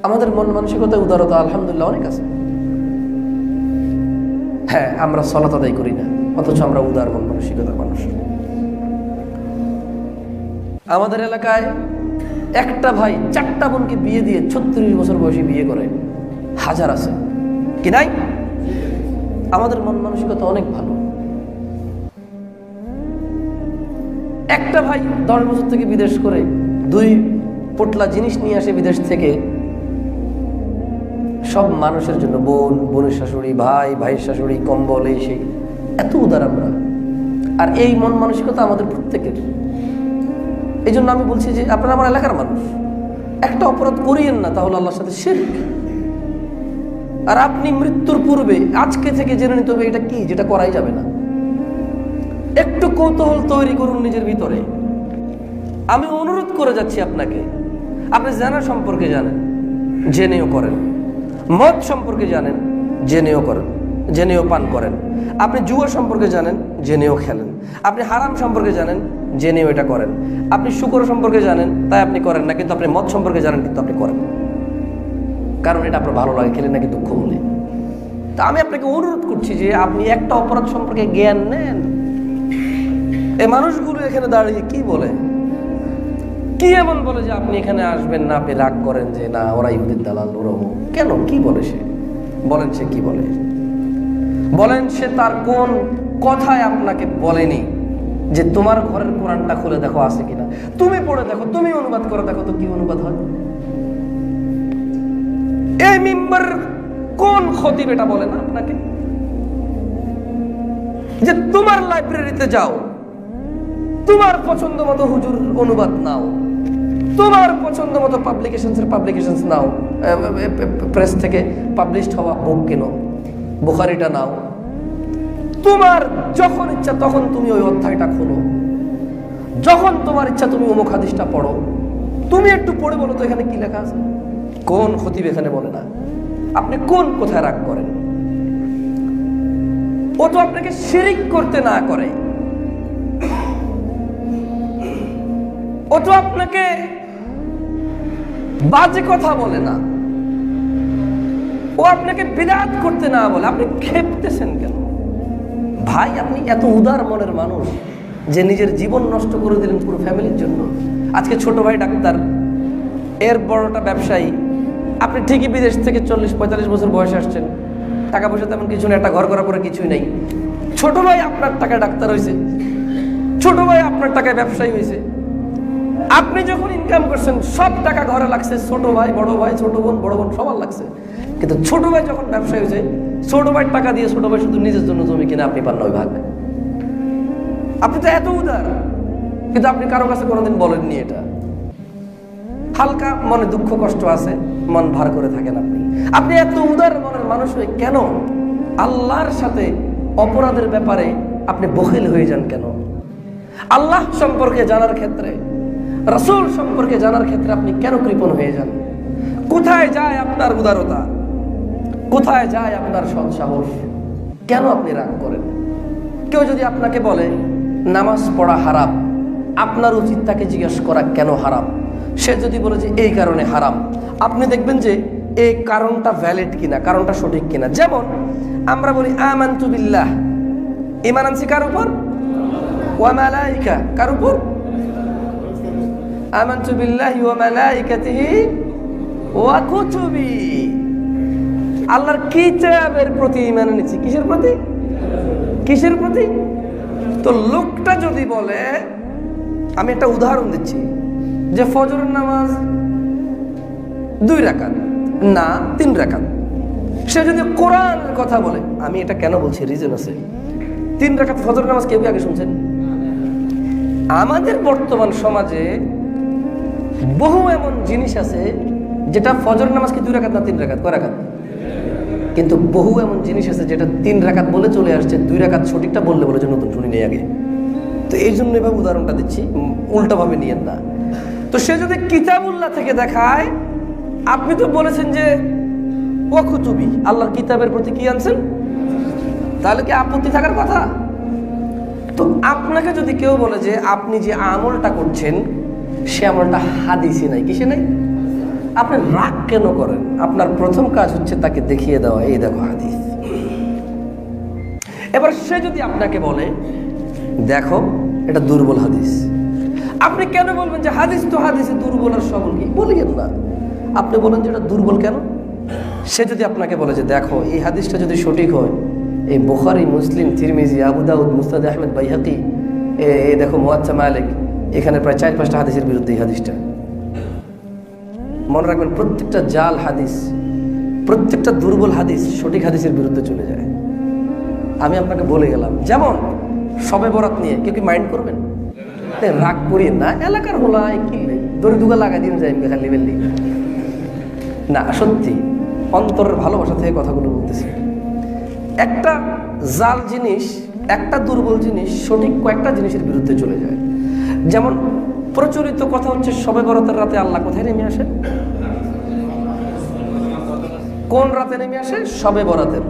আমাদের মন মানসিকতা উদারতা আলহামদুলিল্লাহ অনেক আছে। হ্যাঁ, আমরা সালাত আদায় করি না, অথচ আমরা উদার মন মানসিকতার মানুষ। আমাদের এলাকায় একটা ভাই 4টা বোনকে বিয়ে দিয়ে 36 বছর বয়সে বিয়ে করে হাজার আছে কি নাই? আমাদের মন মানসিকতা অনেক ভালো। একটা ভাই 10 বছর থেকে বিদেশ করে 2 পোটলা জিনিস নিয়ে আসে বিদেশ থেকে, সব মানুষের জন্য, বোন, বোনের শাশুড়ি, ভাই, ভাইয়ের শাশুড়ি, কম্বল, এই সেই। এত উদার আমরা। আর এই মন মানসিকতা আমাদের প্রত্যেকের। এই জন্য আমি বলছি যে আপনারা আমার এলাকার মানুষ, একটা অপরাধ করিয়েন না, তাহলে আল্লাহর সাথে শিরক। আর আপনি মৃত্যুর পূর্বে আজকে থেকে জেনে নিতে হবে এটা কি, যেটা করাই যাবে না। একটু কৌতূহল তৈরি করুন নিজের ভিতরে। আমি অনুরোধ করে যাচ্ছি আপনাকে, আপনি জানা সম্পর্কে জানেন, জেনেও করেন। মদ সম্পর্কে জানেন, জেনেও করেন, জেনেও পান করেন। আপনি জুয়া সম্পর্কে জানেন, জেনেও খেলেন। আপনি হারাম সম্পর্কে জানেন, জেনেও এটা করেন। আপনি শুকর সম্পর্কে জানেন, তাই আপনি করেন না, কিন্তু আপনি মদ সম্পর্কে জানেন, কিন্তু আপনি করেন, কারণ এটা আপনার ভালো লাগে, খেলে নাকি দুঃখ বলে। তা আমি আপনাকে অনুরোধ করছি যে আপনি একটা অপরাধ সম্পর্কে জ্ঞান নেন। এই মানুষগুলো এখানে দাঁড়িয়ে কি বলে, কি এমন বলে যে আপনি এখানে আসবেন না, আপনি রাগ করেন যে না ওরা ইহুদির দালাল, ওরা কেন, কি বলে সে? বলেন সে কি বলে? বলেন সে তার কোন কথায় আপনাকে বলেনি যে তোমার ঘরের কোরআনটা খুলে দেখো আছে কিনা, তুমি পড়ে দেখো, তুমি অনুবাদ করে দেখো তো কি অনুবাদ হয়? এই মিম্বার কোন খতিব এটা বলে না আপনাকে যে তোমার লাইব্রেরিতে যাও, তোমার পছন্দ মতো হুজুর অনুবাদ নাও, তোমার পছন্দ মতো পাবলিকেশনস নাও, প্রেস থেকে পাবলিশড হওয়া বুক কেনো, বুখারিটা নাও, তোমার যখন ইচ্ছা তখন তুমি ওই অধ্যায়টা খোলো, যখন তোমার ইচ্ছা তুমি অমুক হাদিসটা পড়ো। তুমি একটু পড়ে বলো তো এখানে কি লেখা আছে? কোন খতিব এখানে বলে না? আপনি কোন কোথায় রাগ করেন? ও তো আপনাকে শিরিক করতে না করে, ও তো আপনাকে বাজে কথা বলে না, ও আপনাকে বিদআত করতে না বলে। আপনি খেপতেছেন কেন ভাই? আপনি এত উদার মনের মানুষ যে নিজের জীবন নষ্ট করে দিলেন পুরো ফ্যামিলির জন্য। আজকে ছোট ভাই ডাক্তার, এর বড়টা ব্যবসায়ী। আপনি ঠিকই বিদেশ থেকে 40-45 বছর বয়সে আসছেন, টাকা পয়সা তেমন কিছু নেই, একটা ঘর করার পরে কিছুই নেই। ছোট ভাই আপনার টাকায় ডাক্তার হয়েছে, ছোট ভাই আপনার টাকায় ব্যবসায়ী হয়েছে। আপনি যখন ইনকাম করছেন সব টাকা ঘরে লাগছে, ছোট ভাই, বড় ভাই, ছোট বোন, বড় বোন সবার লাগছে। কিন্তু ছোট ভাই যখন ব্যবসায়ী হয়েছে, ছোট ভাইয়ের টাকা দিয়ে ছোট ভাই শুধু নিজের জন্য জমি কিনে আপনি পান 9 ভাগ। আপনি তো এত উদার, কিন্তু আপনি কারো কাছে কোনোদিন বলেননি এটা। হালকা মনে দুঃখ কষ্ট আছে, মন ভার করে থাকেন আপনি। আপনি এত উদার মনের মানুষ হয়ে কেন আল্লাহর সাথে অপরাধের ব্যাপারে আপনি বখিল হয়ে যান কেন? আল্লাহ সম্পর্কে জানার ক্ষেত্রে, রাসূল সম্পর্কে জানার ক্ষেত্রে আপনি কেন কৃপণ হয়ে যান? কোথায় যায় আপনার উদারতা? কোথায় যায় আপনার সৎ সাহস? কেন আপনি রাগ করেন? কেউ যদি আপনাকে বলে নামাজ পড়া হারাম, আপনার উচিত তাকে জিজ্ঞেস করা কেন হারাম। সে যদি বলে যে এই কারণে হারাম, আপনি দেখবেন যে এই কারণটা ভ্যালিড কিনা, কারণটা সঠিক কিনা। যেমন আমরা বলি আমানতু বিল্লাহ, ঈমান আনছি কার উপর? ওয়া মালাইকা, কার উপর? আমানতু বিল্লাহি ওয়া মালাইকাতিহি ওয়া কুতুবি, আল্লাহর কিতাবের প্রতি ঈমান এনেছি। কিসের প্রতি? কিসের প্রতি? তো লোকটা যদি বলে, আমি একটা উদাহরণ দিচ্ছি, যে ফজরের নামাজ 2 রাকাত না 3 রাকাত, সে যদি কোরআনের কথা বলে, আমি এটা কেন বলছি, রিজন আছে। 3 রাকাত ফজরের নামাজ কেউ আগে শুনছেন? আমাদের বর্তমান সমাজে বহু এমন জিনিস আছে যেটা ফজরের নামাজ কি 2 রাকাত না 3 রাকাত? কয় রাকাত? কিন্তু বহু এমন জিনিস আছে যেটা 3 রাকাত বলে চলে আসছে, 2 রাকাত সঠিকটা বললে বলে যে নতুন শুনি নেই আগে। তো এই জন্য এভাবে উদাহরণটা দিচ্ছি, উল্টাভাবে নিয়েন না। তো সে যদি কিতাবুল্লাহ থেকে দেখায়, আপনি তো বলেছেন যে ওয়া কুতুবি, আল্লাহর কিতাবের প্রতি কি আনছেন, তাহলে কি আপত্তি থাকার কথা? তো আপনাকে যদি কেউ বলে যে আপনি যে আমলটা করছেন সে আমলটা হাদিসে নাই, কিসে নাই? আপনি রাগ কেন করেন? আপনার প্রথম কাজ হচ্ছে তাকে দেখিয়ে দেওয়া, এই দেখো হাদিস। এবার সে যদি আপনাকে বলে দেখো এটা দুর্বল হাদিস, আপনি কেন বলবেন যে হাদিস তো হাদিসে দুর্বল আর সবল কি? বলিয়েন না, আপনি বলেন যে এটা দুর্বল কেন। সে যদি আপনাকে বলে যে দেখো এই হাদিসটা যদি সঠিক হয়, এই বুখারী, মুসলিম, তিরমিজি, আবু দাউদ, মুসনাদ আহমেদ, বাইহাকি, এই দেখো মুয়াত্তা মালিক, এখানে প্রায় 4-5টা হাদিসের বিরুদ্ধে এই হাদিসটা। মনে রাখবেন প্রত্যেকটা জাল হাদিস, প্রত্যেকটা দুর্বল হাদিস সঠিক হাদিসের বিরুদ্ধে চলে যায়। আমি আপনাকে বলে গেলাম, যেমন শবে বরাত নিয়ে কেউ কি মাইন্ড করবেন? রাগ করিয়ে না, এলাকার হোলায় কি দড়ি দুগা লাগাই দিন যাই খালি বেললি না, সত্যি অন্তরের ভালোবাসা থেকে কথাগুলো বলতেছি। একটা জাল জিনিস, একটা দুর্বল জিনিস সঠিক কয়েকটা জিনিসের বিরুদ্ধে চলে যায়। যেমন প্রচলিত কথা হচ্ছে শবে বরাতের রাতে আল্লাহ কোথায় নেমে আসে? কোন রাতে নেমে আসে? শবে বরাতের।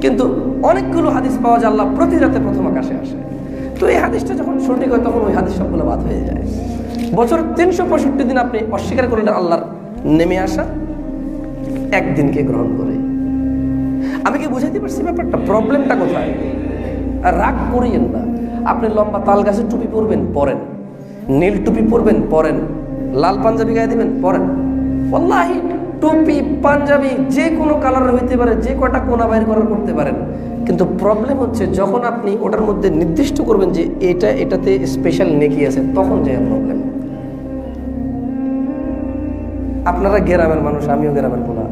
কিন্তু অনেকগুলো হাদিস পাওয়া যায় আল্লাহ প্রতি রাতে প্রথম আকাশে আসে। তো এই হাদিসটা যখন সঠিক হয় তখন ওই হাদিস সবগুলো বাদ হয়ে যায়। বছরের 365 দিন আপনি অস্বীকার করলেন আল্লাহর নেমে আসা, একদিনকে গ্রহণ করে। আমি কি বুঝাইতে পারছি ব্যাপারটা? প্রবলেমটা কোথায়? আর রাগ করিয়েন না। আপনি লম্বা তাল গাছের টুপি পরবেন, পরেন। নীল টুপি পরবেন, পরেন। লাল পাঞ্জাবি গায়ে দিবেন, পরেন। ওয়াল্লাহি টুপি পাঞ্জাবি যে কোনো কালারের হইতে পারে, যে কয়টা কোনা বাইর করার করতে পারেন। কিন্তু প্রবলেম হচ্ছে যখন আপনি ওটার মধ্যে নির্দিষ্ট করবেন যে এটাতে স্পেশাল নেকি আছে, তখন যে প্রবলেম। আপনারা গ্রামের মানুষ, আমিও গ্রামের পোলা,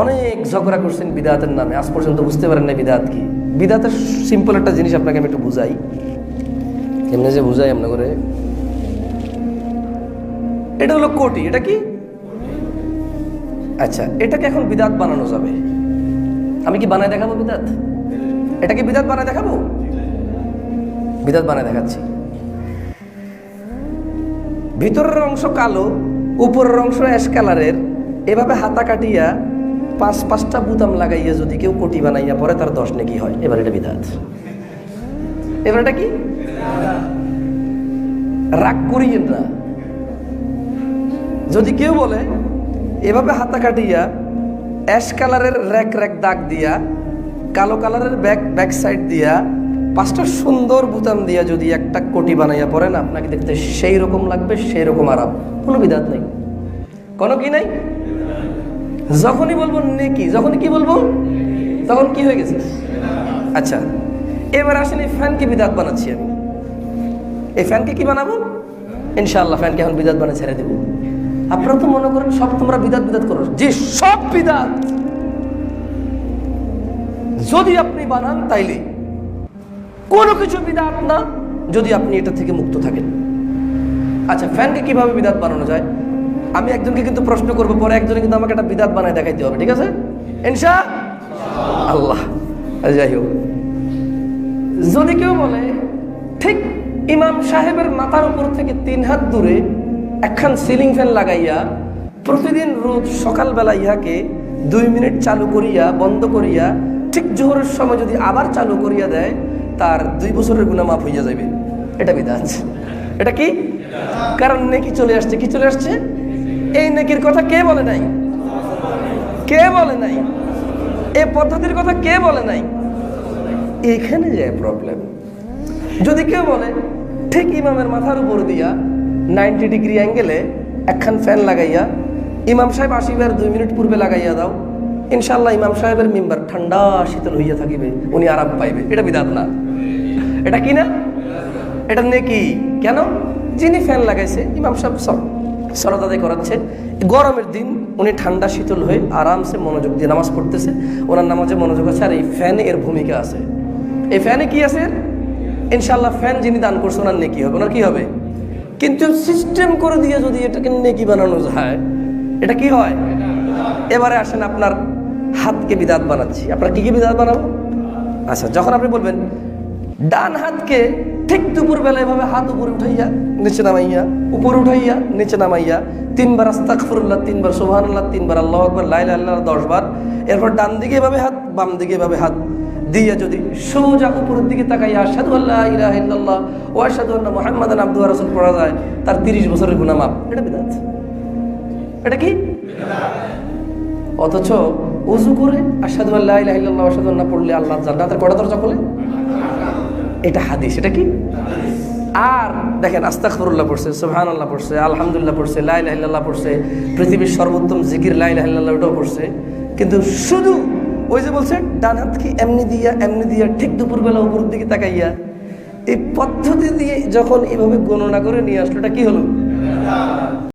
অনেক ঝগড়া করছেন বিদাতের নামে, আজ পর্যন্ত বুঝতে পারেন না বিদাত কি। বিদাতের সিম্পল একটা জিনিস আপনাকে আমি একটু বুঝাই, কেমনে যে বুঝাই এমন করে। এটা হলো কোটি, এটা কি? আচ্ছা, এটাকে এখন বিদাত বানানো যাবে। আমি কি বানায় দেখাবো বিদাত? এটাকে বিদাত বানায় দেখাবো? বিদাত বানায় দেখাচ্ছি। ভিতরের অংশ কালো, উপরের অংশ অ্যাশ কালারের, এভাবে হাতা কাটিয়া 5-5টা বুতাম লাগাইয়া যদি কেউ কোটি বানাইয়া পরে তার 10 নেকি হয়। এবার এটা বিদাত। এবার এটা কি? রাগ করিয়েন না। যদি কেউ বলে এভাবে হাতা কাটিয়া অ্যাশ কালারের র্যাক র্যাক দাগ দিয়া, কালো কালারের ব্যাক সাইড দিয়া 5টা সুন্দর বুতাম দিয়া যদি একটা কোটি বানাইয়া পড়েন, আপনাকে দেখতে সেই রকম লাগবে, সেই রকম আরাম। কোনো বিদাত নেই, কোনো কি নাই। যখনই বলবো নেকি, যখনই কি বলবো তখন কি হয়ে গেছে? আচ্ছা, এবার আসেন এই ফ্যানকে বিদাত বানাচ্ছি আমি। এই ফ্যানকে কি বানাবো? ইনশাআল্লাহ ফ্যানকে এখন বিদাত বানিয়ে ছেড়ে দেবো। আপনারা তো মনে করেন সব তোমরা বিদাত বিদাত করো, যে সব বিদাত যদি আপনি বানান তাইলে কোনো কিছু বিদাত না, যদি আপনি এটা থেকে মুক্ত থাকেন। আচ্ছা, ফ্যানকে কিভাবে বিদাত বানানো যায়? আমি একজনকে কিন্তু প্রশ্ন করবো, পরে একজনে কিন্তু আমাকে একটা বিদাত বানায় দেখাইতে হবে, ঠিক আছে ইনশাআল্লাহ। যাই হোক, যদি কেউ বলে ঠিক ইমাম সাহেবের মাথার উপর থেকে 3 হাত দূরে একখান সিলিং ফ্যান লাগাইয়া প্রতিদিন রোজ সকালবেলা ইহাকে 2 মিনিট চালু করিয়া বন্ধ করিয়া ঠিক জোহরের সময় যদি আবার চালু করিয়া দেয়, তার 2 বছরের গুনাহ মাফ হইয়া যাবে। এটা বিদআত। এটা কি? কারণ নেকি চলে আসছে। কি চলে আসছে? এই নেকির কথা কে বলে নাই? কে বলে নাই? এই পদ্ধতির কথা কে বলে নাই? এখানে যে প্রবলেম। যদি কেউ বলে ঠিক ইমামের মাথার উপর দিয়া 90 ডিগ্রি অ্যাঙ্গেলে একখান ফ্যান লাগাইয়া ইমাম সাহেব আসিবার 2 মিনিট পূর্বে লাগাইয়া দাও, ইনশাআল্লাহ ইমাম সাহেবের মিম্বার ঠান্ডা শীতল হইয়া থাকিবে, উনি আরাম পাইবে। এটা বিদআত না? এটা কি না? এটা নেকি। কেন? যিনি ফ্যান লাগাইছে ইমাম সাহেব সালাত আদায় করাচ্ছে, গরমের দিন উনি ঠান্ডা শীতল হয়ে আরামসে মনোযোগ দিয়ে নামাজ পড়তেছে, ওনার নামাজে মনোযোগ আছে। আর এই ফ্যানে এর ভূমিকা আছে। এই ফ্যানে কি আছে? ইনশাআল্লাহ ফ্যান যিনি দান করছে ওনার নেকি হবে, ওনার কি হবে। কিন্তু সিস্টেম করে দিয়ে যদি এটাকে নেকি বানানো যায়, এটা কি হয়? এবারে আসেন আপনার হাতকে বিদআত বানাচ্ছি। আপনার কি কি বিদআত বানাবো? আচ্ছা, যখন আপনি বলবেন ডান হাতকে ঠিক দুপুরবেলা এভাবে হাত উপরে উঠাইয়া নিচে নামাইয়া, উপরে উঠাইয়া নিচে নামাইয়া 3 বার আস্তাগফিরুল্লাহ, 3 বার সুবহানাল্লাহ, 3 বার আল্লাহু আকবার, লা ইলাহা ইল্লাল্লাহ 10 বার। এরপর ডান দিকে এভাবে হাত, বাম দিকে এভাবে হাত দিয়া যদি সোজা উপরের দিকে তাকাইয়া আশহাদু আল্লা ইলাহা ইল্লাল্লাহ ওয়া আশহাদু আন্না মুহাম্মাদান আবদুহু ওয়া রাসূলুহু পড়া যায়, তার 30 বছরের গুনাহ মাফ। এটা বিদআত। এটা কি? অথচ ওযু করে আশহাদু আল্লা ইলাহা ইল্লাল্লাহ ওয়া আশহাদু আন্না পড়লে আল্লাহ জান্নাতের কয়টা দরজা খোলে? এটা হাদিস। এটা কি? আর দেখেন, আস্তাগফিরুল্লাহ পড়ছে, সুবহানাল্লাহ পড়ছে, আলহামদুলিল্লাহ পড়ছে, লা ইলাহা ইল্লাল্লাহ পড়ছে, পৃথিবীর সর্বোত্তম জিকির লা ইলাহা ইল্লাল্লাহ ওটাও পড়ছে, কিন্তু শুধু ওই যে বলছে ডান হাত কি এমনি দিয়া ঠিক দুপুরবেলা উপরের দিকে তাকাইয়া, এই পদ্ধতি দিয়ে যখন এইভাবে গণনা করে নিয়ে আসলো, এটা কি হলো?